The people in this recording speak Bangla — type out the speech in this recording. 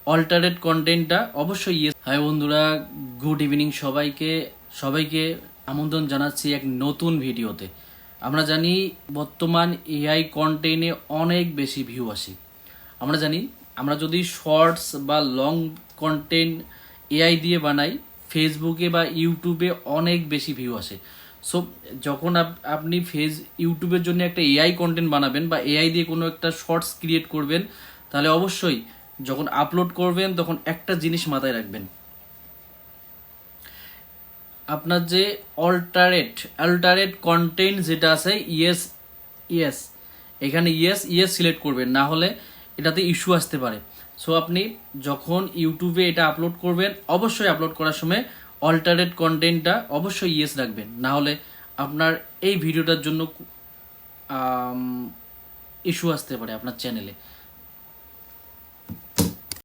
অল্টারেট কন্টেন্টটা অবশ্যই ইয়েস। হাই বন্ধুরা, গুড ইভিনিং সবাইকে আমন্ত্রণ জানাচ্ছি এক নতুন ভিডিওতে। আমরা জানি বর্তমান এআই কন্টেন্টে অনেক বেশি ভিউ আসে। আমরা জানি আমরা যদি শর্টস বা লং কন্টেন্ট এআই দিয়ে বানাই, ফেসবুকে বা ইউটিউবে অনেক বেশি ভিউ আসে। সো যখন আপনি ইউটিউবের জন্য একটা এআই কন্টেন্ট বানাবেন বা এআই দিয়ে কোনো একটা শর্টস ক্রিয়েট করবেন, তাহলে অবশ্যই যখন আপলোড করবেন তখন একটা জিনিস মাথায় রাখবেন, আপনার যে অল্টারেট কন্টেন্ট যেটা আছে, ইয়েস ইয়েস, এখানে ইয়েস ইয়েস সিলেক্ট করবেন, না হলে এটাতে ইস্যু আসতে পারে। সো আপনি যখন ইউটিউবে এটা আপলোড করবেন, অবশ্যই আপলোড করার সময় অল্টারেট কন্টেন্টটা অবশ্যই ইয়েস রাখবেন, না হলে আপনার এই ভিডিওটার জন্য ইস্যু আসতে পারে আপনার চ্যানেলে।